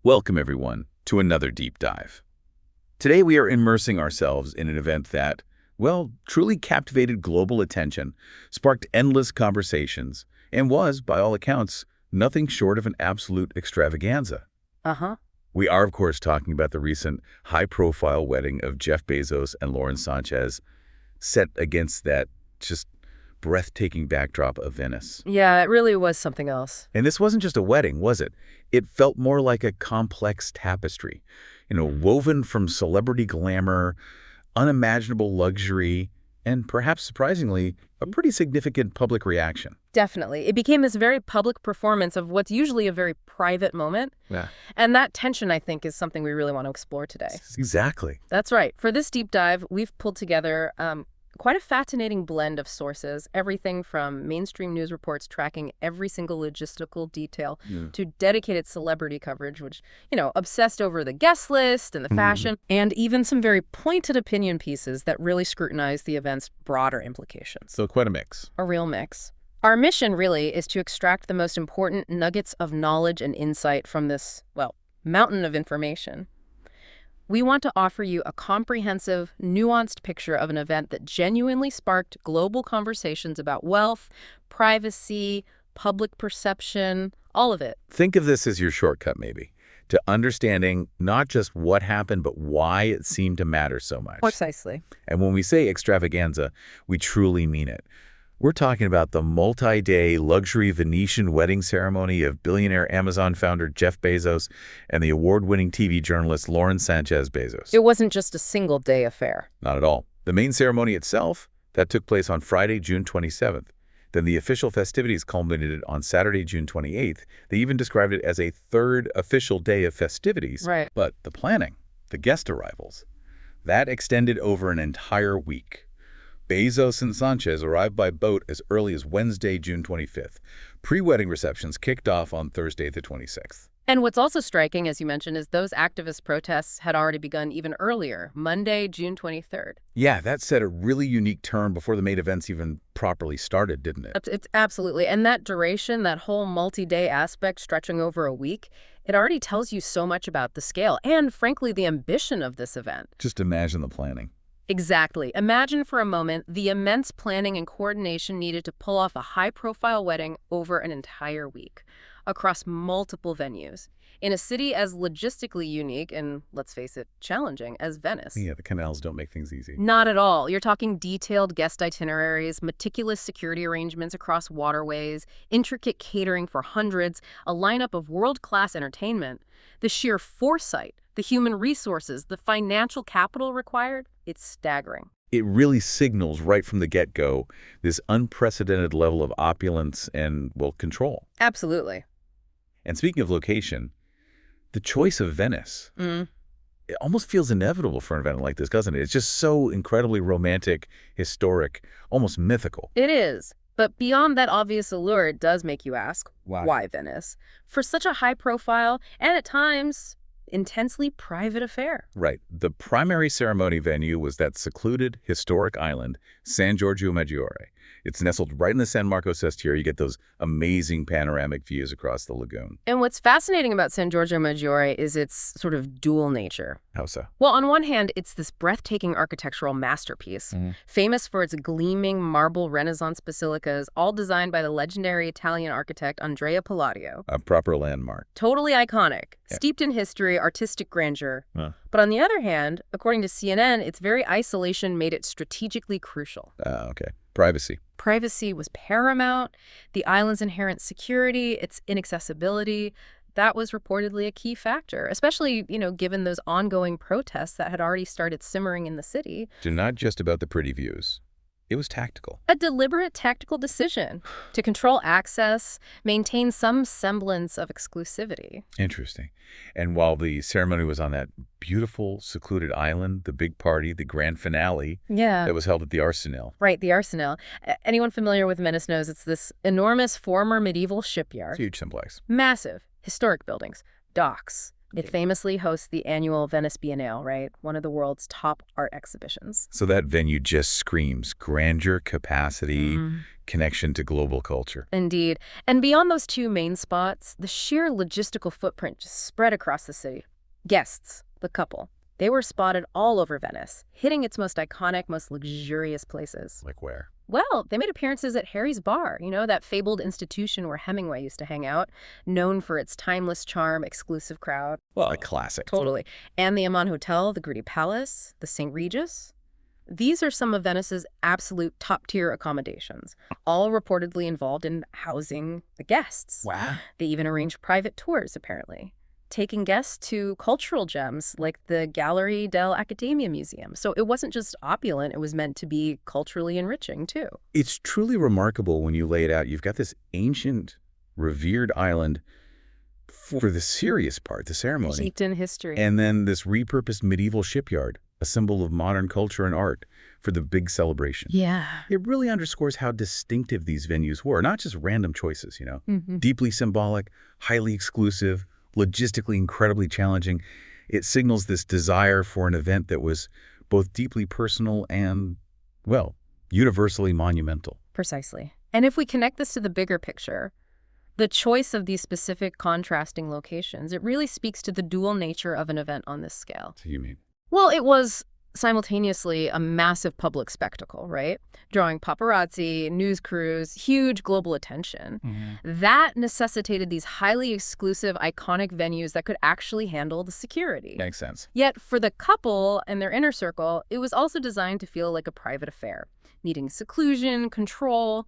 Welcome, everyone, to another deep dive. Today, we are immersing ourselves in an event that, well, truly captivated global attention, sparked endless conversations, and was, by all accounts, nothing short of an absolute extravaganza. Uh-huh. We are, of course, talking about the recent high-profile wedding of Jeff Bezos and Lauren Sánchez, set against that just breathtaking backdrop of Venice. Yeah, it really was something else. And this wasn't just a wedding, was it? It felt more like a complex tapestry, woven from celebrity glamour, unimaginable luxury, and perhaps surprisingly, a pretty significant public reaction. Definitely. It became this very public performance of what's usually a very private moment. Yeah. And that tension, I think, is something we really want to explore today. Exactly. That's right. For this deep dive, we've pulled together quite a fascinating blend of sources, everything from mainstream news reports tracking every single logistical detail to dedicated celebrity coverage, which, obsessed over the guest list and the fashion, and even some very pointed opinion pieces that really scrutinize the event's broader implications. So quite a mix. A real mix. Our mission really is to extract the most important nuggets of knowledge and insight from this, mountain of information. We want to offer you a comprehensive, nuanced picture of an event that genuinely sparked global conversations about wealth, privacy, public perception, all of it. Think of this as your shortcut, maybe, to understanding not just what happened, but why it seemed to matter so much. Precisely. And when we say extravaganza, we truly mean it. We're talking about the multi-day luxury Venetian wedding ceremony of billionaire Amazon founder Jeff Bezos and the award-winning TV journalist Lauren Sánchez Bezos. It wasn't just a single-day affair. Not at all. The main ceremony itself, that took place on Friday, June 27th. Then the official festivities culminated on Saturday, June 28th. They even described it as a third official day of festivities. Right. But the planning, the guest arrivals, that extended over an entire week. Bezos and Sanchez arrived by boat as early as Wednesday, June 25th. Pre-wedding receptions kicked off on Thursday, the 26th. And what's also striking, as you mentioned, is those activist protests had already begun even earlier, Monday, June 23rd. Yeah, that set a really unique tone before the main events even properly started, didn't it? It's absolutely. And that duration, that whole multi-day aspect stretching over a week, it already tells you so much about the scale and, frankly, the ambition of this event. Just imagine the planning. Exactly. Imagine for a moment the immense planning and coordination needed to pull off a high-profile wedding over an entire week, across multiple venues, in a city as logistically unique and, let's face it, challenging as Venice. Yeah, the canals don't make things easy. Not at all. You're talking detailed guest itineraries, meticulous security arrangements across waterways, intricate catering for hundreds, a lineup of world-class entertainment. The sheer foresight, the human resources, the financial capital required, it's staggering. It really signals right from the get-go this unprecedented level of opulence and, control. Absolutely. And speaking of location, the choice of Venice, it almost feels inevitable for an event like this, doesn't it? It's just so incredibly romantic, historic, almost mythical. It is. But beyond that obvious allure, it does make you ask, why Venice? For such a high-profile and, at times, intensely private affair. Right. The primary ceremony venue was that secluded, historic island, San Giorgio Maggiore. It's nestled right in the San Marcos estuary. You get those amazing panoramic views across the lagoon. And what's fascinating about San Giorgio Maggiore is its sort of dual nature. How so? Well, on one hand, it's this breathtaking architectural masterpiece, famous for its gleaming marble Renaissance basilicas, all designed by the legendary Italian architect Andrea Palladio. A proper landmark. Totally iconic, Yeah. steeped in history, artistic grandeur. But on the other hand, according to CNN, its very isolation made it strategically crucial. Okay. Privacy. Privacy was paramount. The island's inherent security, its inaccessibility, that was reportedly a key factor, especially, given those ongoing protests that had already started simmering in the city. So not just about the pretty views. It was tactical. A deliberate tactical decision to control access, maintain some semblance of exclusivity. Interesting. And while the ceremony was on that beautiful, secluded island, the big party, the grand finale, that was held at the Arsenal. Right, the Arsenal. Anyone familiar with Venice knows it's this enormous former medieval shipyard. It's a huge complex. Massive, historic buildings, docks, It famously hosts the annual Venice Biennale, right? One of the world's top art exhibitions. So that venue just screams grandeur, capacity, connection to global culture. Indeed. And beyond those two main spots, the sheer logistical footprint just spread across the city. Guests, the couple, they were spotted all over Venice, hitting its most iconic, most luxurious places. Like where? Well, they made appearances at Harry's Bar, that fabled institution where Hemingway used to hang out, known for its timeless charm, exclusive crowd. Well, a classic. Totally. And the Aman Hotel, the Grady Palace, the St. Regis. These are some of Venice's absolute top-tier accommodations, all reportedly involved in housing the guests. Wow. They even arranged private tours, apparently, taking guests to cultural gems like the Gallery dell'Accademia Museum. So it wasn't just opulent, it was meant to be culturally enriching, too. It's truly remarkable when you lay it out. You've got this ancient, revered island for the serious part, the ceremony. Steeped in history. And then this repurposed medieval shipyard, a symbol of modern culture and art, for the big celebration. Yeah. It really underscores how distinctive these venues were, not just random choices, Deeply symbolic, highly exclusive, logistically incredibly challenging. It signals this desire for an event that was both deeply personal and, well, universally monumental. Precisely. And if we connect this to the bigger picture, the choice of these specific contrasting locations, it really speaks to the dual nature of an event on this scale. What do you mean? Well, it was simultaneously a massive public spectacle, right? Drawing paparazzi, news crews, huge global attention. That necessitated these highly exclusive, iconic venues that could actually handle the security. Makes sense. Yet for the couple and their inner circle, it was also designed to feel like a private affair, needing seclusion, control,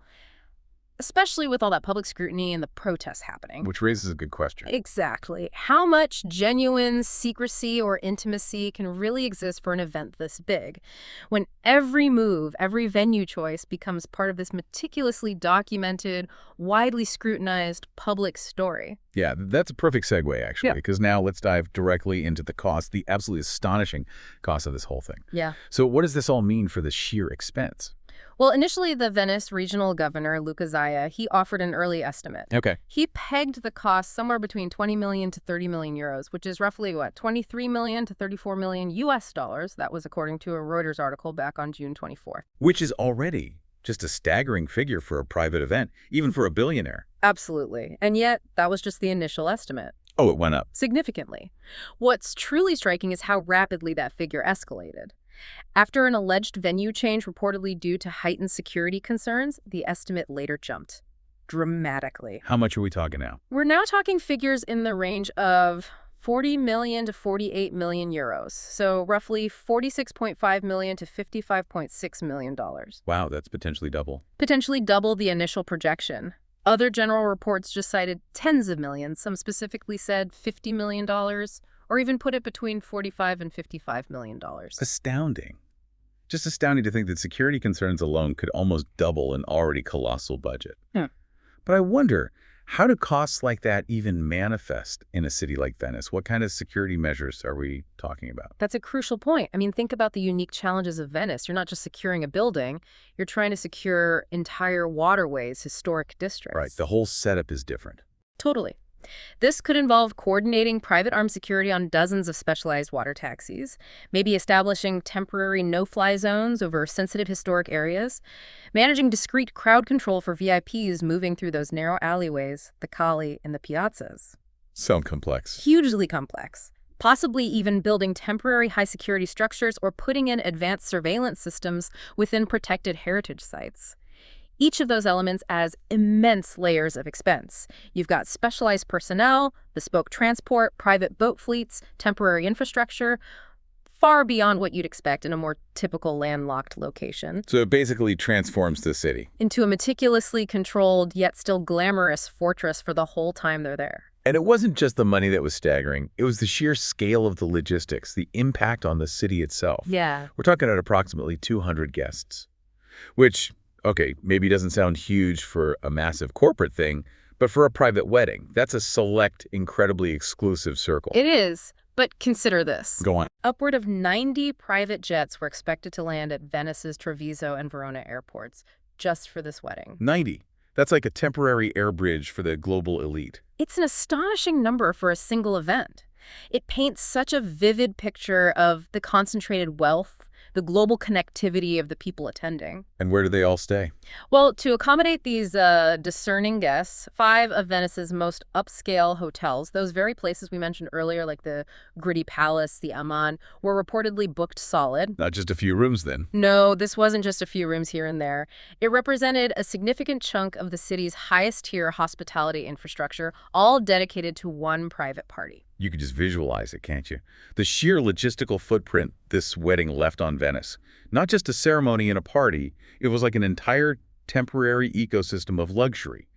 especially with all that public scrutiny and the protests happening. Which raises a good question. Exactly. How much genuine secrecy or intimacy can really exist for an event this big, when every move, every venue choice becomes part of this meticulously documented, widely scrutinized public story? Yeah, that's a perfect segue, actually, because now let's dive directly into the cost, the absolutely astonishing cost of this whole thing. Yeah. So what does this all mean for the sheer expense? Well, initially, the Venice regional governor, Luca Zaia, he offered an early estimate. Okay. He pegged the cost somewhere between 20 million to 30 million euros, which is roughly, 23 million to 34 million US dollars. That was according to a Reuters article back on June 24th. Which is already just a staggering figure for a private event, even for a billionaire. Absolutely. And yet, that was just the initial estimate. Oh, it went up. Significantly. What's truly striking is how rapidly that figure escalated. After an alleged venue change reportedly due to heightened security concerns, the estimate later jumped dramatically. How much are we talking now? We're now talking figures in the range of 40 million to 48 million euros, so roughly 46.5 million to 55.6 million dollars. Wow, that's potentially double. Potentially double the initial projection. Other general reports just cited tens of millions. Some specifically said $50 million, or even put it between $45 and $55 million. Astounding. Just astounding to think that security concerns alone could almost double an already colossal budget. But I wonder, how do costs like that even manifest in a city like Venice? What kind of security measures are we talking about? That's a crucial point. I mean, think about the unique challenges of Venice. You're not just securing a building, you're trying to secure entire waterways, historic districts. Right, the whole setup is different. Totally. This could involve coordinating private armed security on dozens of specialized water taxis, maybe establishing temporary no-fly zones over sensitive historic areas, managing discrete crowd control for VIPs moving through those narrow alleyways, the calle and the piazzas. Sound complex. Hugely complex. Possibly even building temporary high-security structures or putting in advanced surveillance systems within protected heritage sites. Each of those elements adds immense layers of expense. You've got specialized personnel, bespoke transport, private boat fleets, temporary infrastructure, far beyond what you'd expect in a more typical landlocked location. So it basically transforms the city into a meticulously controlled yet still glamorous fortress for the whole time they're there. And it wasn't just the money that was staggering. It was the sheer scale of the logistics, the impact on the city itself. Yeah. We're talking at approximately 200 guests, which, okay, maybe doesn't sound huge for a massive corporate thing, but for a private wedding, that's a select, incredibly exclusive circle. It is, but consider this. Go on. Upward of 90 private jets were expected to land at Venice's Treviso and Verona airports just for this wedding. 90. That's like a temporary air bridge for the global elite. It's an astonishing number for a single event. It paints such a vivid picture of the concentrated wealth, the global connectivity of the people attending. And where do they all stay? Well, to accommodate these discerning guests, 5 of Venice's most upscale hotels, those very places we mentioned earlier, like the Gritty Palace, the Aman, were reportedly booked solid. Not just a few rooms, then. No, this wasn't just a few rooms here and there. It represented a significant chunk of the city's highest-tier hospitality infrastructure, all dedicated to one private party. You could just visualize it, can't you? The sheer logistical footprint this wedding left on Venice. Not just a ceremony and a party, it was like an entire temporary ecosystem of luxury.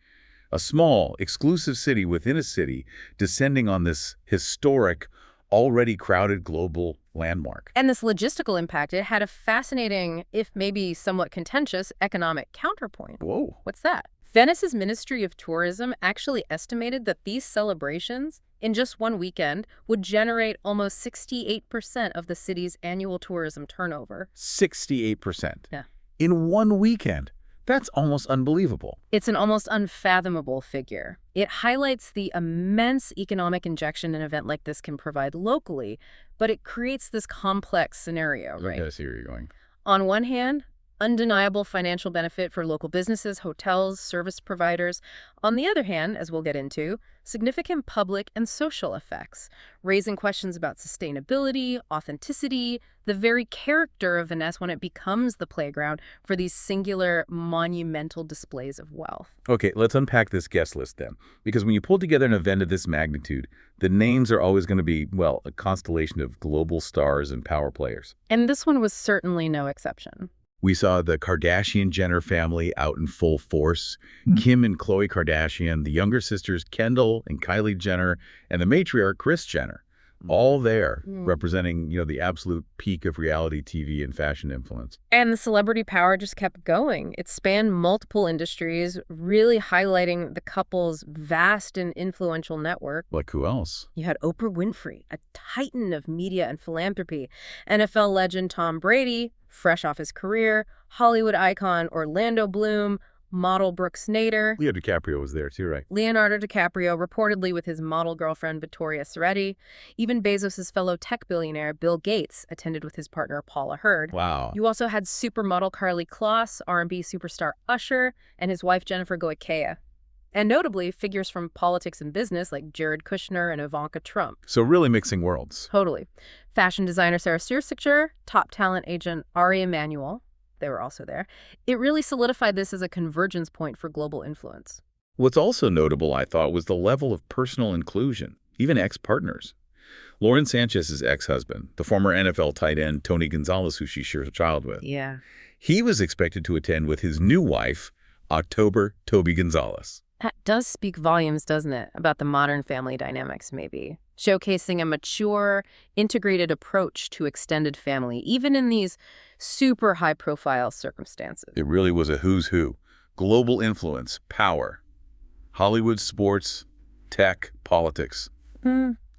A small, exclusive city within a city descending on this historic, already crowded global landmark. And this logistical impact, it had a fascinating, if maybe somewhat contentious, economic counterpoint. Whoa. What's that? Venice's Ministry of Tourism actually estimated that these celebrations, in just one weekend, would generate almost 68% of the city's annual tourism turnover. 68%? Yeah. In one weekend? That's almost unbelievable. It's an almost unfathomable figure. It highlights the immense economic injection an event like this can provide locally, but it creates this complex scenario, right? I see where you're going. On one hand, undeniable financial benefit for local businesses, hotels, service providers. On the other hand, as we'll get into, significant public and social effects, raising questions about sustainability, authenticity, the very character of Venice when it becomes the playground for these singular, monumental displays of wealth. Okay, let's unpack this guest list then. Because when you pull together an event of this magnitude, the names are always going to be, well, a constellation of global stars and power players. And this one was certainly no exception. We saw the Kardashian-Jenner family out in full force. Kim and Khloe Kardashian, the younger sisters Kendall and Kylie Jenner, and the matriarch Kris Jenner, all there representing, the absolute peak of reality TV and fashion influence. And the celebrity power just kept going. It spanned multiple industries, really highlighting the couple's vast and influential network. Like who else? You had Oprah Winfrey, a titan of media and philanthropy, NFL legend Tom Brady, fresh off his career, Hollywood icon Orlando Bloom, model Brooks Nader. Leo DiCaprio was there too, right? Leonardo DiCaprio, reportedly with his model girlfriend Vittoria Ceretti. Even Bezos' fellow tech billionaire Bill Gates attended with his partner Paula Hurd. Wow. You also had supermodel Carly Kloss, R&B superstar Usher, and his wife Jennifer Goikea. And notably, figures from politics and business like Jared Kushner and Ivanka Trump. So really mixing worlds. Totally. Fashion designer Sarah Sirsicher, top talent agent Ari Emanuel. They were also there. It really solidified this as a convergence point for global influence. What's also notable, I thought, was the level of personal inclusion, even ex-partners. Lauren Sanchez's ex-husband, the former NFL tight end Tony Gonzalez, who she shares a child with. Yeah. He was expected to attend with his new wife, October Toby Gonzalez. That does speak volumes, doesn't it, about the modern family dynamics, maybe. Showcasing a mature, integrated approach to extended family, even in these super high-profile circumstances. It really was a who's who. Global influence, power, Hollywood, sports, tech, politics,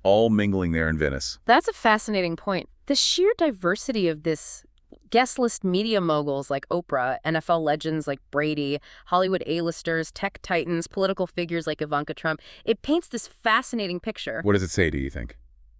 all mingling there in Venice. That's a fascinating point. The sheer diversity of this guest list media moguls like Oprah, NFL legends like Brady, Hollywood A-listers, tech titans, political figures like Ivanka Trump, it paints this fascinating picture. What does it say, do you think?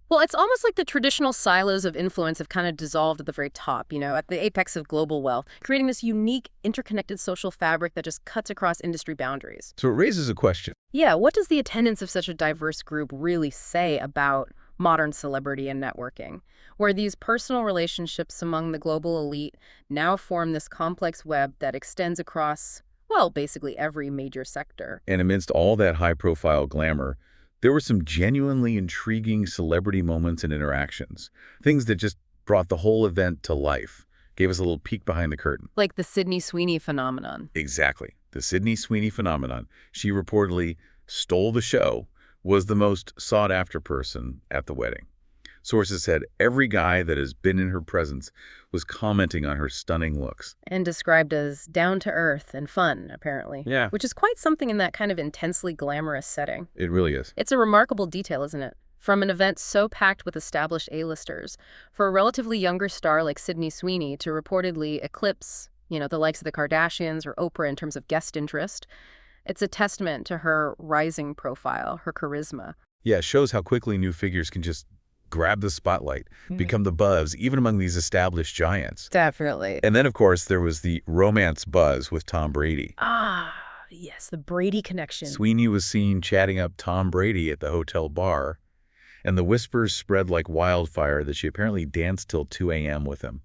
Well, it's almost like the traditional silos of influence have kind of dissolved at the very top, at the apex of global wealth, creating this unique, interconnected social fabric that just cuts across industry boundaries. So it raises a question. Yeah, what does the attendance of such a diverse group really say about modern celebrity and networking, where these personal relationships among the global elite now form this complex web that extends across, well, basically every major sector. And amidst all that high-profile glamour, there were some genuinely intriguing celebrity moments and interactions, things that just brought the whole event to life, gave us a little peek behind the curtain. Like the Sydney Sweeney phenomenon. Exactly. The Sydney Sweeney phenomenon. She reportedly stole the show, was the most sought-after person at the wedding. Sources said every guy that has been in her presence was commenting on her stunning looks. And described as down-to-earth and fun, apparently. Yeah. Which is quite something in that kind of intensely glamorous setting. It really is. It's a remarkable detail, isn't it? From an event so packed with established A-listers, for a relatively younger star like Sydney Sweeney to reportedly eclipse, the likes of the Kardashians or Oprah in terms of guest interest, it's a testament to her rising profile, her charisma. Yeah, it shows how quickly new figures can just grab the spotlight, become the buzz, even among these established giants. Definitely. And then, of course, there was the romance buzz with Tom Brady. Ah, yes, the Brady connection. Sweeney was seen chatting up Tom Brady at the hotel bar, and the whispers spread like wildfire that she apparently danced till 2 a.m. with him.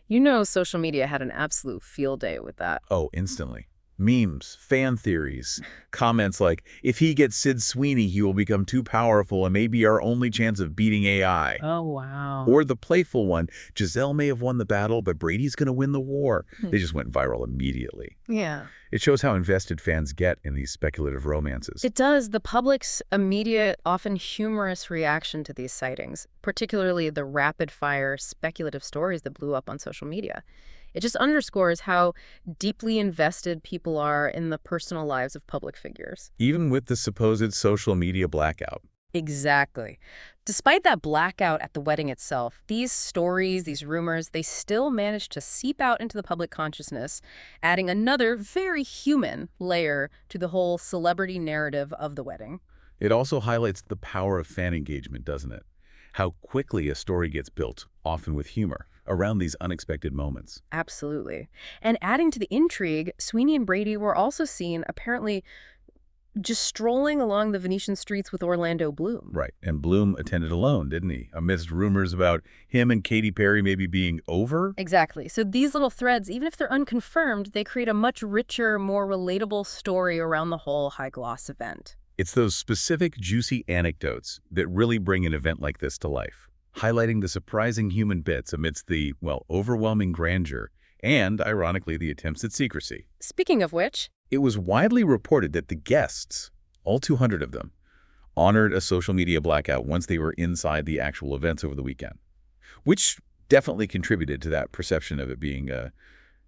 You know, social media had an absolute field day with that. Oh, instantly. Memes, fan theories, comments like, if he gets Sid Sweeney, he will become too powerful and may be our only chance of beating AI. Oh, wow. Or the playful one, Giselle may have won the battle, but Brady's going to win the war. They just went viral immediately. Yeah. It shows how invested fans get in these speculative romances. It does. The public's immediate, often humorous reaction to these sightings, particularly the rapid-fire speculative stories that blew up on social media. It just underscores how deeply invested people are in the personal lives of public figures. Even with the supposed social media blackout. Exactly. Despite that blackout at the wedding itself, these stories, these rumors, they still managed to seep out into the public consciousness, adding another very human layer to the whole celebrity narrative of the wedding. It also highlights the power of fan engagement, doesn't it? How quickly a story gets built, often with humor, around these unexpected moments. Absolutely. And adding to the intrigue, Sweeney and Brady were also seen apparently just strolling along the Venetian streets with Orlando Bloom. Right, and Bloom attended alone, didn't he? Amidst rumors about him and Katy Perry maybe being over? Exactly. So these little threads, even if they're unconfirmed, they create a much richer, more relatable story around the whole high-gloss event. It's those specific, juicy anecdotes that really bring an event like this to life, highlighting the surprising human bits amidst the, well, overwhelming grandeur and, ironically, the attempts at secrecy. Speaking of which, it was widely reported that the guests, all 200 of them, honored a social media blackout once they were inside the actual events over the weekend, which definitely contributed to that perception of it being a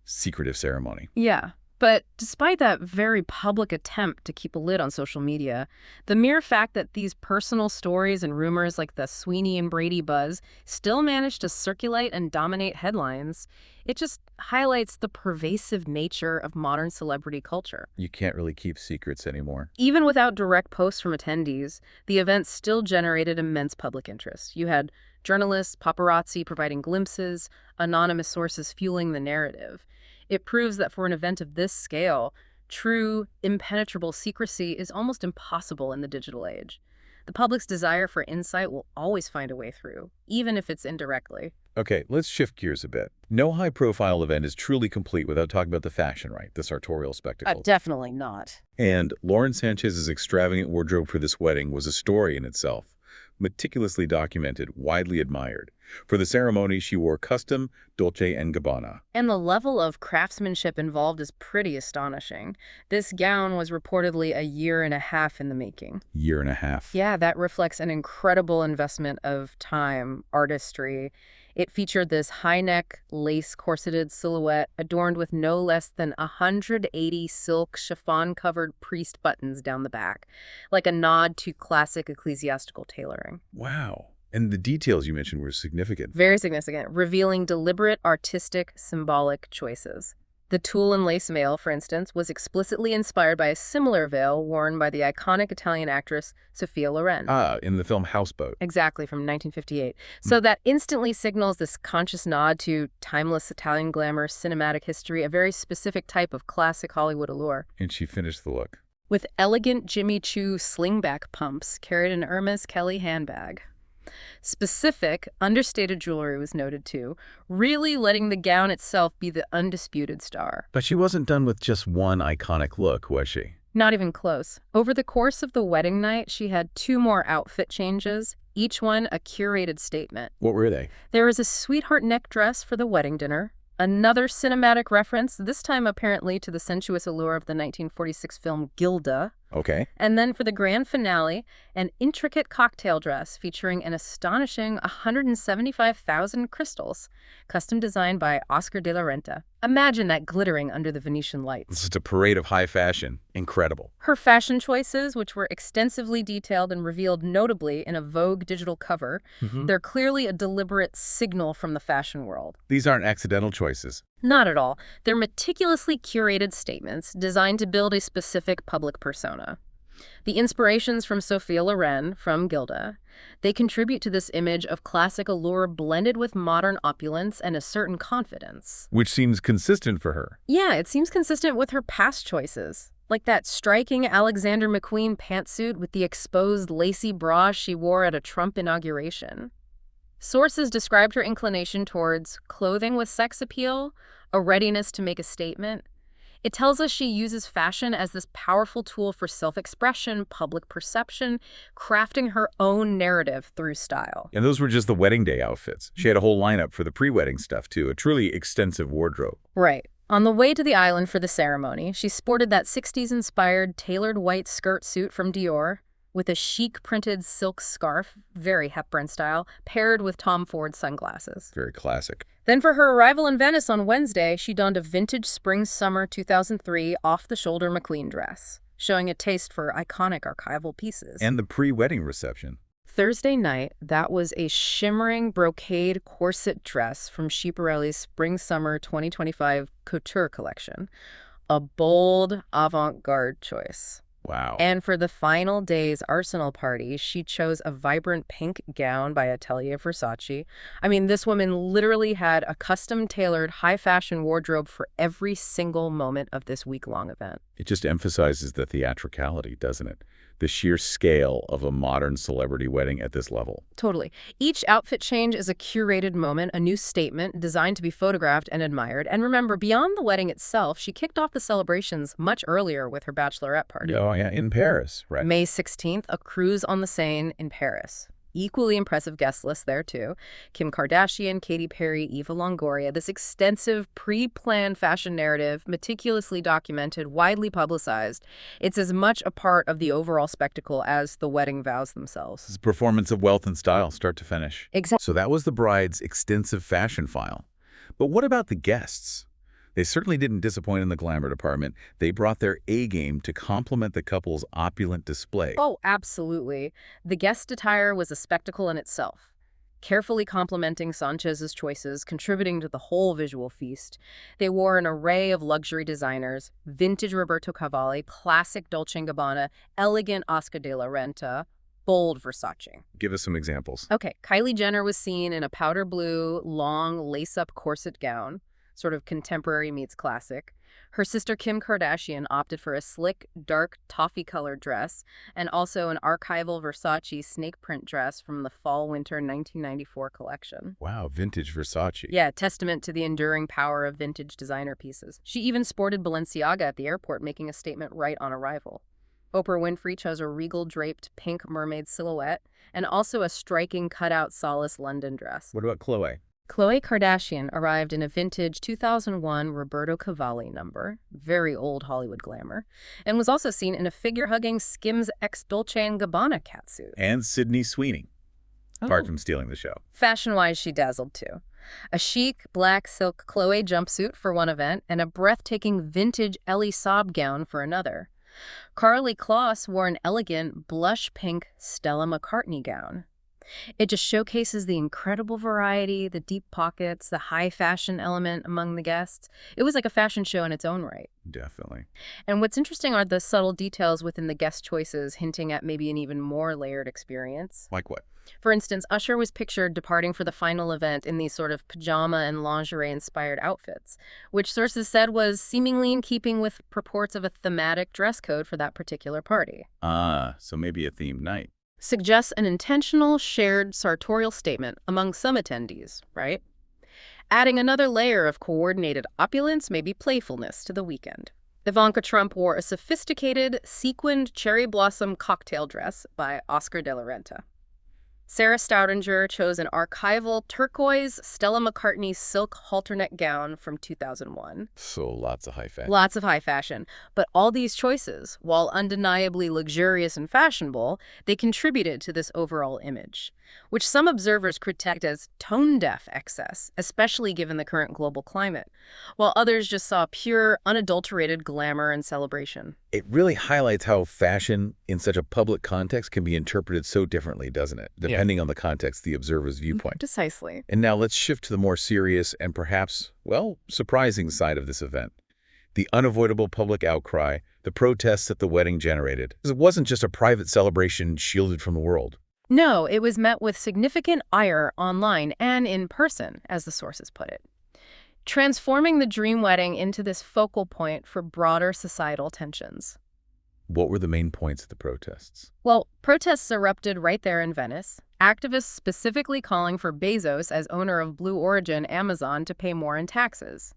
secretive ceremony. yeah. But despite that very public attempt to keep a lid on social media, the mere fact that these personal stories and rumors like the Sweeney and Brady buzz still managed to circulate and dominate headlines, it just highlights the pervasive nature of modern celebrity culture. You can't really keep secrets anymore. Even without direct posts from attendees, the event still generated immense public interest. You had journalists, paparazzi providing glimpses, anonymous sources fueling the narrative. It proves that for an event of this scale, true, impenetrable secrecy is almost impossible in the digital age. The public's desire for insight will always find a way through, even if it's indirectly. Okay, let's shift gears a bit. No high-profile event is truly complete without talking about the fashion, right? The sartorial spectacle. Definitely not. And Lauren Sanchez's extravagant wardrobe for this wedding was a story in itself. Meticulously documented, widely admired. For the ceremony, she wore custom Dolce & Gabbana. And the level of craftsmanship involved is pretty astonishing. This gown was reportedly a year and a half in the making. Year and a half. Yeah, that reflects an incredible investment of time, artistry. It featured this high-neck, lace-corseted silhouette adorned with no less than 180 silk chiffon-covered priest buttons down the back, like a nod to classic ecclesiastical tailoring. Wow. And the details you mentioned were significant. Very significant, revealing deliberate, artistic, symbolic choices. The tulle and lace veil, for instance, was explicitly inspired by a similar veil worn by the iconic Italian actress Sophia Loren. In the film Houseboat. Exactly, from 1958. So that instantly signals this conscious nod to timeless Italian glamour, cinematic history, a very specific type of classic Hollywood allure. And she finished the look. With elegant Jimmy Choo slingback pumps, carried an Hermes Kelly handbag. Specific, understated jewelry was noted too, really letting the gown itself be the undisputed star. But she wasn't done with just one iconic look, was she? Not even close. Over the course of the wedding night, she had 2 more outfit changes, each one a curated statement. What were they? There was a sweetheart neck dress for the wedding dinner, another cinematic reference, this time apparently to the sensuous allure of the 1946 film Gilda. Okay. And then for the grand finale, an intricate cocktail dress featuring an astonishing 175,000 crystals, custom designed by Oscar de la Renta. Imagine that glittering under the Venetian lights. It's just a parade of high fashion. Incredible. Her fashion choices, which were extensively detailed and revealed notably in a Vogue digital cover, they're clearly a deliberate signal from the fashion world. These aren't accidental choices. Not at all. They're meticulously curated statements designed to build a specific public persona. The inspirations from Sophia Loren, from Gilda, they contribute to this image of classic allure blended with modern opulence and a certain confidence. Which seems consistent for her. Yeah, it seems consistent with her past choices. Like that striking Alexander McQueen pantsuit with the exposed lacy bra she wore at a Trump inauguration. Sources described her inclination towards clothing with sex appeal, a readiness to make a statement. It tells us she uses fashion as this powerful tool for self-expression, public perception, crafting her own narrative through style. And those were just the wedding day outfits. She had a whole lineup for the pre-wedding stuff, too, a truly extensive wardrobe. Right. On the way to the island for the ceremony, she sported that 60s-inspired tailored white skirt suit from Dior with a chic printed silk scarf, very Hepburn style, paired with Tom Ford sunglasses. Very classic. Then for her arrival in Venice on Wednesday, she donned a vintage spring-summer 2003 off-the-shoulder McQueen dress, showing a taste for iconic archival pieces. And the pre-wedding reception. Thursday night, that was a shimmering brocade corset dress from Schiaparelli's Spring-Summer 2025 Couture collection. A bold, avant-garde choice. Wow. And for the final day's Arsenal party, she chose a vibrant pink gown by Atelier Versace. I mean, this woman literally had a custom-tailored high-fashion wardrobe for every single moment of this week-long event. It just emphasizes the theatricality, doesn't it? The sheer scale of a modern celebrity wedding at this level. Totally. Each outfit change is a curated moment, a new statement designed to be photographed and admired. And remember, beyond the wedding itself, she kicked off the celebrations much earlier with her bachelorette party. Oh, yeah, in Paris, right. May 16th, a cruise on the Seine in Paris. Equally impressive guest list there, too. Kim Kardashian, Katy Perry, Eva Longoria. This extensive, pre-planned fashion narrative, meticulously documented, widely publicized. It's as much a part of the overall spectacle as the wedding vows themselves. It's a performance of wealth and style, start to finish. Exactly. So that was the bride's extensive fashion file. But what about the guests? They certainly didn't disappoint in the glamour department. They brought their A-game to complement the couple's opulent display. Oh, absolutely. The guest attire was a spectacle in itself, carefully complementing Sanchez's choices, contributing to the whole visual feast. They wore an array of luxury designers, vintage Roberto Cavalli, classic Dolce & Gabbana, elegant Oscar de la Renta, bold Versace. Give us some examples. Okay, Kylie Jenner was seen in a powder blue, long, lace-up corset gown, sort of contemporary meets classic. Her sister Kim Kardashian opted for a slick, dark, toffee-colored dress, and also an archival Versace snake print dress from the Fall-Winter 1994 collection. Wow, vintage Versace. Yeah, testament to the enduring power of vintage designer pieces. She even sported Balenciaga at the airport, making a statement right on arrival. Oprah Winfrey chose a regal draped pink mermaid silhouette, and also a striking cutout Solace London dress. What about Chloe? Khloe Kardashian arrived in a vintage 2001 Roberto Cavalli number, very old Hollywood glamour, and was also seen in a figure-hugging Skims x Dolce & Gabbana catsuit. And Sydney Sweeney, apart from stealing the show. Fashion-wise, she dazzled too. A chic black silk Chloe jumpsuit for one event and a breathtaking vintage Ellie Saab gown for another. Karlie Kloss wore an elegant blush pink Stella McCartney gown. It just showcases the incredible variety, the deep pockets, the high fashion element among the guests. It was like a fashion show in its own right. Definitely. And what's interesting are the subtle details within the guest choices, hinting at maybe an even more layered experience. Like what? For instance, Usher was pictured departing for the final event in these sort of pajama and lingerie-inspired outfits, which sources said was seemingly in keeping with purports of a thematic dress code for that particular party. So maybe a themed night. Suggests an intentional, shared sartorial statement among some attendees, right? Adding another layer of coordinated opulence, maybe playfulness, to the weekend. Ivanka Trump wore a sophisticated, sequined cherry blossom cocktail dress by Oscar de la Renta. Sarah Staudinger chose an archival turquoise Stella McCartney silk halterneck gown from 2001. So lots of high fashion. Lots of high fashion. But all these choices, while undeniably luxurious and fashionable, they contributed to this overall image, which some observers critiqued as tone-deaf excess, especially given the current global climate, while others just saw pure, unadulterated glamour and celebration. It really highlights how fashion in such a public context can be interpreted so differently, doesn't it? Depending on the context, the observer's viewpoint. Precisely. And now let's shift to the more serious and perhaps, well, surprising side of this event. The unavoidable public outcry, the protests that the wedding generated. It wasn't just a private celebration shielded from the world. No, it was met with significant ire online and in person, as the sources put it, transforming the dream wedding into this focal point for broader societal tensions. What were the main points of the protests? Well, protests erupted right there in Venice, activists specifically calling for Bezos, as owner of Blue Origin Amazon, to pay more in taxes.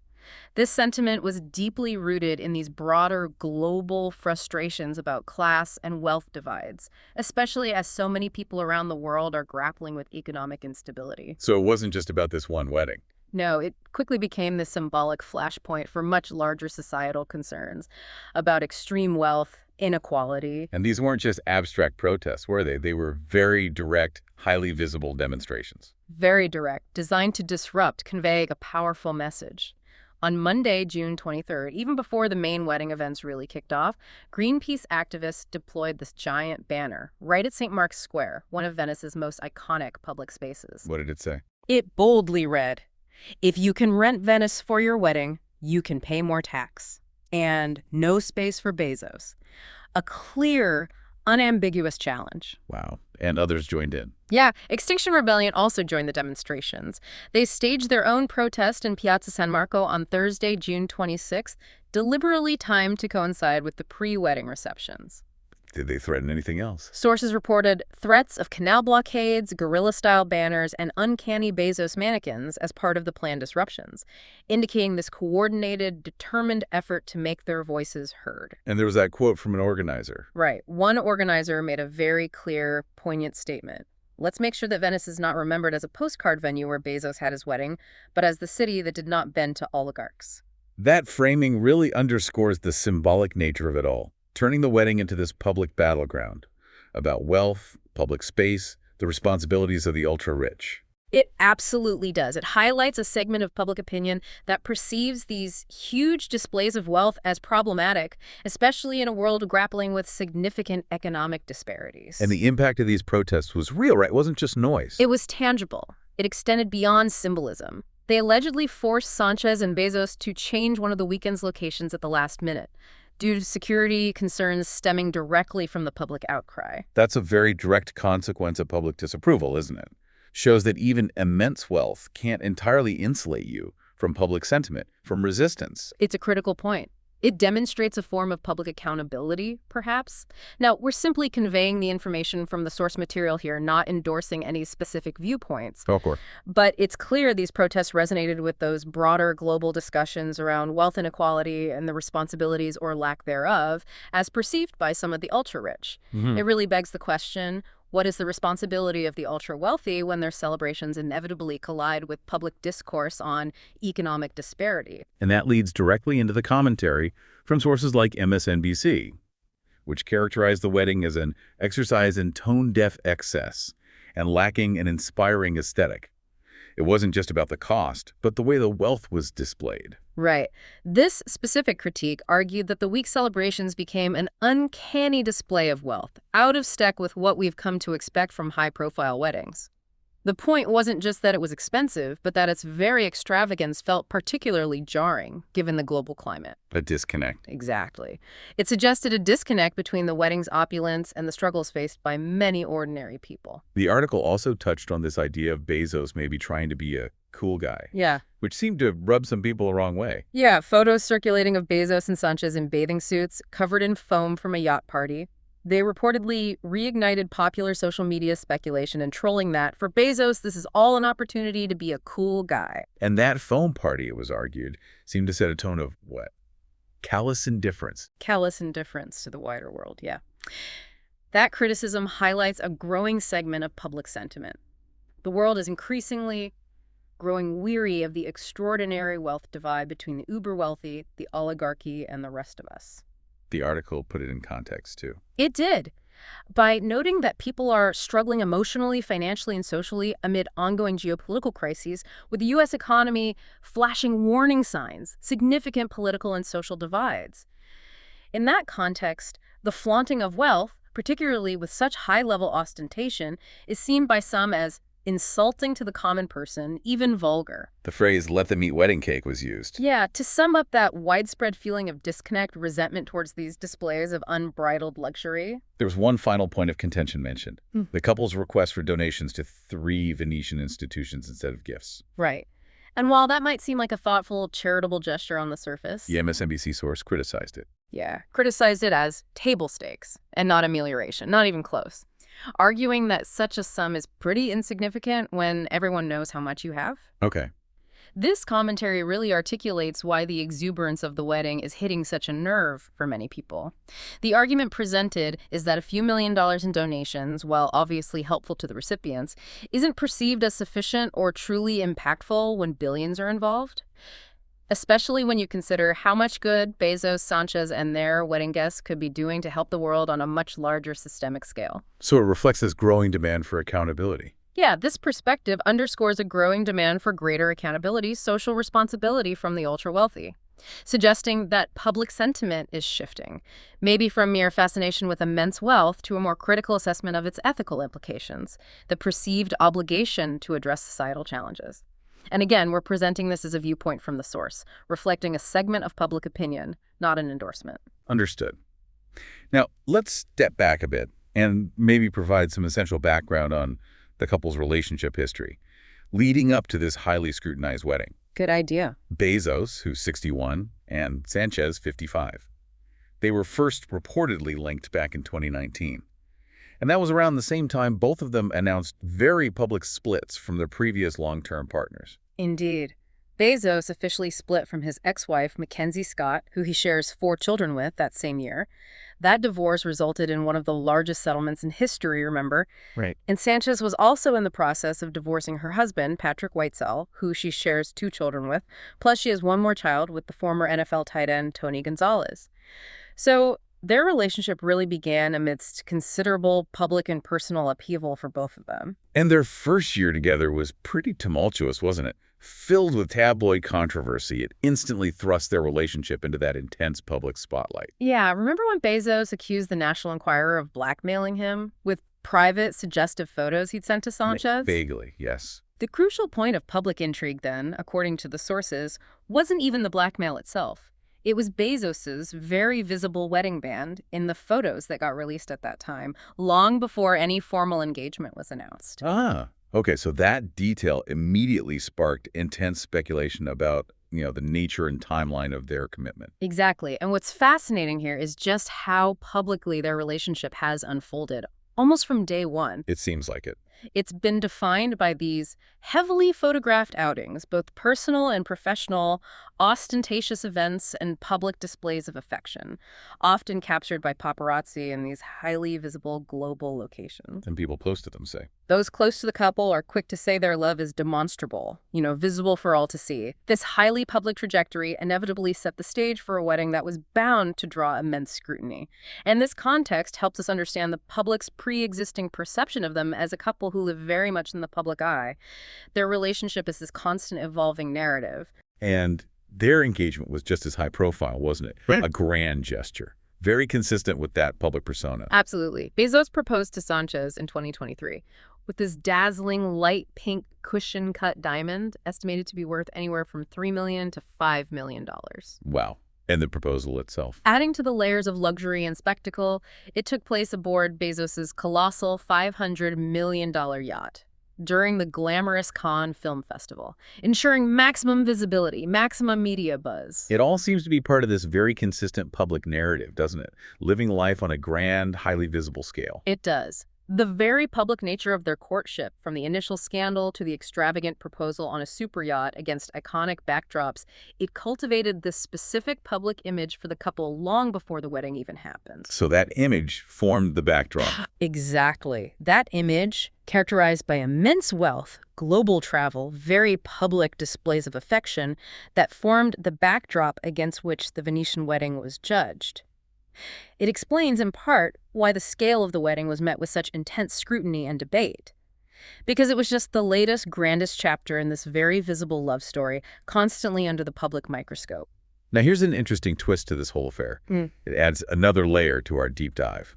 This sentiment was deeply rooted in these broader global frustrations about class and wealth divides, especially as so many people around the world are grappling with economic instability. So it wasn't just about this one wedding. No, it quickly became the symbolic flashpoint for much larger societal concerns about extreme wealth, inequality. And these weren't just abstract protests, were they? They were very direct, highly visible demonstrations. Very direct, designed to disrupt, convey a powerful message. On Monday, June 23rd, even before the main wedding events really kicked off, Greenpeace activists deployed this giant banner right at St. Mark's Square, one of Venice's most iconic public spaces. What did it say? It boldly read, "If you can rent Venice for your wedding, you can pay more tax. And no space for Bezos." A clear, unambiguous challenge. Wow. And others joined in. Yeah, Extinction Rebellion also joined the demonstrations. They staged their own protest in Piazza San Marco on Thursday, June 26th, deliberately timed to coincide with the pre-wedding receptions. Did they threaten anything else? Sources reported threats of canal blockades, guerrilla-style banners, and uncanny Bezos mannequins as part of the planned disruptions, indicating this coordinated, determined effort to make their voices heard. And there was that quote from an organizer. Right. One organizer made a very clear, poignant statement. "Let's make sure that Venice is not remembered as a postcard venue where Bezos had his wedding, but as the city that did not bend to oligarchs." That framing really underscores the symbolic nature of it all, turning the wedding into this public battleground about wealth, public space, the responsibilities of the ultra-rich. It absolutely does. It highlights a segment of public opinion that perceives these huge displays of wealth as problematic, especially in a world grappling with significant economic disparities. And the impact of these protests was real, right? It wasn't just noise. It was tangible. It extended beyond symbolism. They allegedly forced Sanchez and Bezos to change one of the weekend's locations at the last minute, due to security concerns stemming directly from the public outcry. That's a very direct consequence of public disapproval, isn't it? Shows that even immense wealth can't entirely insulate you from public sentiment, from resistance. It's a critical point. It demonstrates a form of public accountability, perhaps. Now, we're simply conveying the information from the source material here, not endorsing any specific viewpoints. Of course. But it's clear these protests resonated with those broader global discussions around wealth inequality and the responsibilities or lack thereof, as perceived by some of the ultra-rich. It really begs the question, what is the responsibility of the ultra-wealthy when their celebrations inevitably collide with public discourse on economic disparity? And that leads directly into the commentary from sources like MSNBC, which characterized the wedding as an exercise in tone-deaf excess and lacking an inspiring aesthetic. It wasn't just about the cost, but the way the wealth was displayed. Right. This specific critique argued that the week's celebrations became an uncanny display of wealth, out of step with what we've come to expect from high-profile weddings. The point wasn't just that it was expensive, but that its very extravagance felt particularly jarring, given the global climate. A disconnect. Exactly. It suggested a disconnect between the wedding's opulence and the struggles faced by many ordinary people. The article also touched on this idea of Bezos maybe trying to be a cool guy. Yeah. Which seemed to rub some people the wrong way. Yeah, photos circulating of Bezos and Sanchez in bathing suits, covered in foam from a yacht party. They reportedly reignited popular social media speculation and trolling that, for Bezos, this is all an opportunity to be a cool guy. And that foam party, it was argued, seemed to set a tone of what? Callous indifference. Callous indifference to the wider world, yeah. That criticism highlights a growing segment of public sentiment. The world is increasingly growing weary of the extraordinary wealth divide between the uber-wealthy, the oligarchy, and the rest of us. The article put it in context, too. It did. By noting that people are struggling emotionally, financially, and socially amid ongoing geopolitical crises, with the U.S. economy flashing warning signs, significant political and social divides. In that context, the flaunting of wealth, particularly with such high-level ostentation, is seen by some as insulting to the common person, even vulgar. The phrase, "let them eat wedding cake," was used. Yeah, to sum up that widespread feeling of disconnect, resentment towards these displays of unbridled luxury. There was one final point of contention mentioned. The couple's request for donations to 3 Venetian institutions instead of gifts. Right. And while that might seem like a thoughtful, charitable gesture on the surface. The MSNBC source criticized it. Yeah, criticized it as table stakes and not amelioration, not even close. Arguing that such a sum is pretty insignificant when everyone knows how much you have. Okay. This commentary really articulates why the exuberance of the wedding is hitting such a nerve for many people. The argument presented is that a few $1 million in donations, while obviously helpful to the recipients, isn't perceived as sufficient or truly impactful when billions are involved. Especially when you consider how much good Bezos, Sanchez, and their wedding guests could be doing to help the world on a much larger systemic scale. So it reflects this growing demand for accountability. Yeah, this perspective underscores a growing demand for greater accountability, social responsibility from the ultra-wealthy, suggesting that public sentiment is shifting, maybe from mere fascination with immense wealth to a more critical assessment of its ethical implications, the perceived obligation to address societal challenges. And again, we're presenting this as a viewpoint from the source, reflecting a segment of public opinion, not an endorsement. Understood. Now, let's step back a bit and maybe provide some essential background on the couple's relationship history, leading up to this highly scrutinized wedding. Good idea. Bezos, who's 61, and Sanchez, 55. They were first reportedly linked back in 2019. And that was around the same time both of them announced very public splits from their previous long-term partners. Indeed. Bezos officially split from his ex-wife, Mackenzie Scott, who he shares 4 children with that same year. That divorce resulted in one of the largest settlements in history, remember? Right. And Sanchez was also in the process of divorcing her husband, Patrick Whitesell, who she shares 2 children with. Plus, she has one more child with the former NFL tight end, Tony Gonzalez. So their relationship really began amidst considerable public and personal upheaval for both of them. And their first year together was pretty tumultuous, wasn't it? Filled with tabloid controversy, it instantly thrust their relationship into that intense public spotlight. Yeah, remember when Bezos accused the National Enquirer of blackmailing him with private, suggestive photos he'd sent to Sanchez? Vaguely, yes. The crucial point of public intrigue then, according to the sources, wasn't even the blackmail itself. It was Bezos's very visible wedding band in the photos that got released at that time, long before any formal engagement was announced. Ah, okay, so that detail immediately sparked intense speculation about, the nature and timeline of their commitment. Exactly. And what's fascinating here is just how publicly their relationship has unfolded, almost from day one. It seems like it. It's been defined by these heavily photographed outings, both personal and professional, ostentatious events and public displays of affection, often captured by paparazzi in these highly visible global locations. And people close to them say. Those close to the couple are quick to say their love is demonstrable, visible for all to see. This highly public trajectory inevitably set the stage for a wedding that was bound to draw immense scrutiny. And this context helps us understand the public's pre-existing perception of them as a couple who live very much in the public eye. Their relationship is this constant evolving narrative. And their engagement was just as high profile, wasn't it? Right. A grand gesture. Very consistent with that public persona. Absolutely. Bezos proposed to Sanchez in 2023 with this dazzling light pink cushion-cut diamond estimated to be worth anywhere from $3 million to $5 million. Wow. And the proposal itself. Adding to the layers of luxury and spectacle, it took place aboard Bezos's colossal $500 million yacht during the glamorous Cannes Film Festival, ensuring maximum visibility, maximum media buzz. It all seems to be part of this very consistent public narrative, doesn't it? Living life on a grand, highly visible scale. It does. The very public nature of their courtship, from the initial scandal to the extravagant proposal on a super yacht against iconic backdrops, it cultivated this specific public image for the couple long before the wedding even happened. So that image formed the backdrop. Exactly. That image, characterized by immense wealth, global travel, very public displays of affection, that formed the backdrop against which the Venetian wedding was judged. It explains, in part, why the scale of the wedding was met with such intense scrutiny and debate. Because it was just the latest, grandest chapter in this very visible love story, constantly under the public microscope. Now here's an interesting twist to this whole affair. It adds another layer to our deep dive.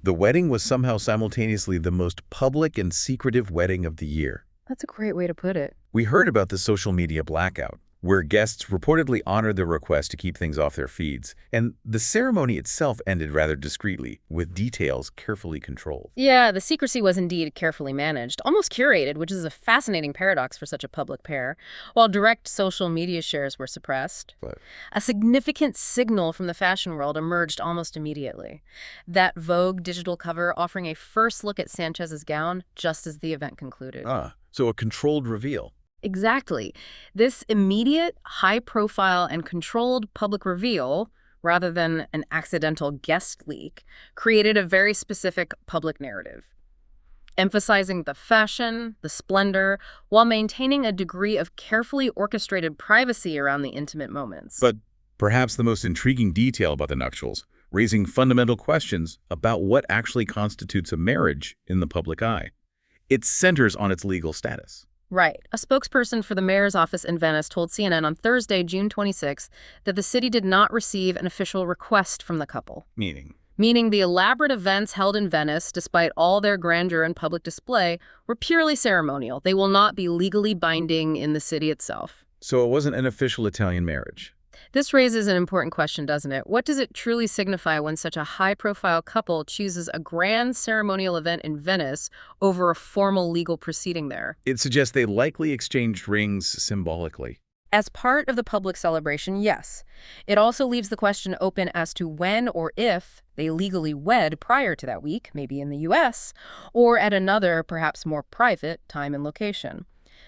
The wedding was somehow simultaneously the most public and secretive wedding of the year. That's a great way to put it. We heard about the social media blackout, where guests reportedly honored the request to keep things off their feeds, and the ceremony itself ended rather discreetly, with details carefully controlled. Yeah, the secrecy was indeed carefully managed, almost curated, which is a fascinating paradox for such a public pair, while direct social media shares were suppressed. But A significant signal from the fashion world emerged almost immediately. That Vogue digital cover offering a first look at Sanchez's gown just as the event concluded. so a controlled reveal. Exactly. This immediate, high-profile, and controlled public reveal, rather than an accidental guest leak, created a very specific public narrative, emphasizing the fashion, the splendor, while maintaining a degree of carefully orchestrated privacy around the intimate moments. But perhaps the most intriguing detail about the nuptials, raising fundamental questions about what actually constitutes a marriage in the public eye. It centers on its legal status. Right. A spokesperson for the mayor's office in Venice told CNN on Thursday, June 26, that the city did not receive an official request from the couple. Meaning the elaborate events held in Venice, despite all their grandeur and public display, were purely ceremonial. They will not be legally binding in the city itself. So it wasn't an official Italian marriage. This raises an important question, doesn't it? What does it truly signify when such a high-profile couple chooses a grand ceremonial event in Venice over a formal legal proceeding there? It suggests they likely exchanged rings symbolically. As part of the public celebration, yes. It also leaves the question open as to when or if they legally wed prior to that week, maybe in the U.S., or at another, perhaps more private, time and location.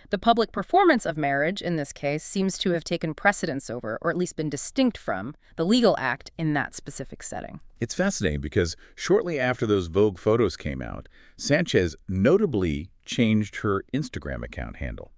The public performance of marriage, in this case, seems to have taken precedence over, or at least been distinct from, the legal act in that specific setting. It's fascinating because shortly after those Vogue photos came out, Sanchez notably changed her Instagram account handle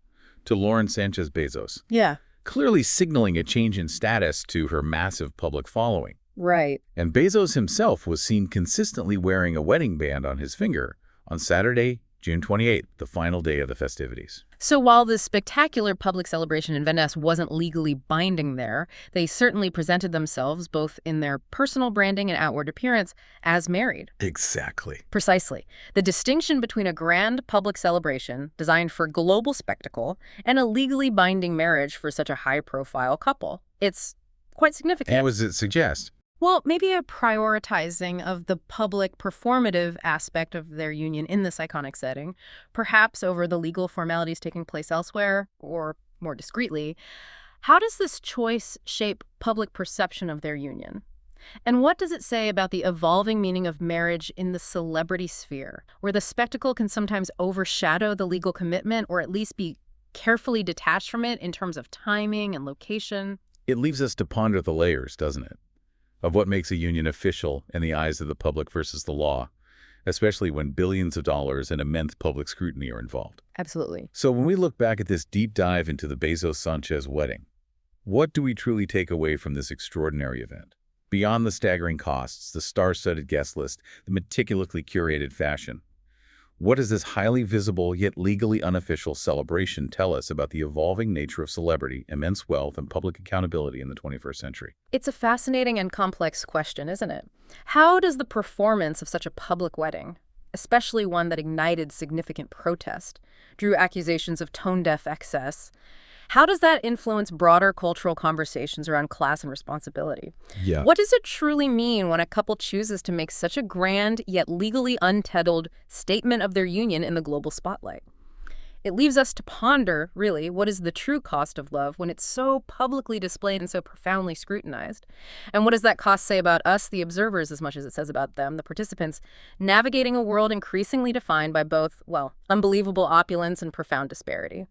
to Lauren Sánchez Bezos, Yeah. clearly signaling a change in status to her massive public following. Right. And Bezos himself was seen consistently wearing a wedding band on his finger on Saturday, June 28th, the final day of the festivities. So while this spectacular public celebration in Venice wasn't legally binding there, they certainly presented themselves, both in their personal branding and outward appearance, as married. Exactly. Precisely. The distinction between a grand public celebration designed for global spectacle and a legally binding marriage for such a high-profile couple. It's quite significant. And what does it suggest? Well, maybe a prioritizing of the public performative aspect of their union in this iconic setting, perhaps over the legal formalities taking place elsewhere, or more discreetly. How does this choice shape public perception of their union? And what does it say about the evolving meaning of marriage in the celebrity sphere, where the spectacle can sometimes overshadow the legal commitment or at least be carefully detached from it in terms of timing and location? It leaves us to ponder the layers, doesn't it, of what makes a union official in the eyes of the public versus the law, especially when billions of dollars and immense public scrutiny are involved. Absolutely. So when we look back at this deep dive into the Bezos-Sánchez wedding, what do we truly take away from this extraordinary event? Beyond the staggering costs, the star-studded guest list, the meticulously curated fashion, what does this highly visible yet legally unofficial celebration tell us about the evolving nature of celebrity, immense wealth, and public accountability in the 21st century? It's a fascinating and complex question, isn't it? How does the performance of such a public wedding, especially one that ignited significant protest, drew accusations of tone-deaf excess, how does that influence broader cultural conversations around class and responsibility? Yeah. What does it truly mean when a couple chooses to make such a grand yet legally untethered statement of their union in the global spotlight? It leaves us to ponder, really, what is the true cost of love when it's so publicly displayed and so profoundly scrutinized? And what does that cost say about us, the observers, as much as it says about them, the participants, navigating a world increasingly defined by both, well, unbelievable opulence and profound disparity?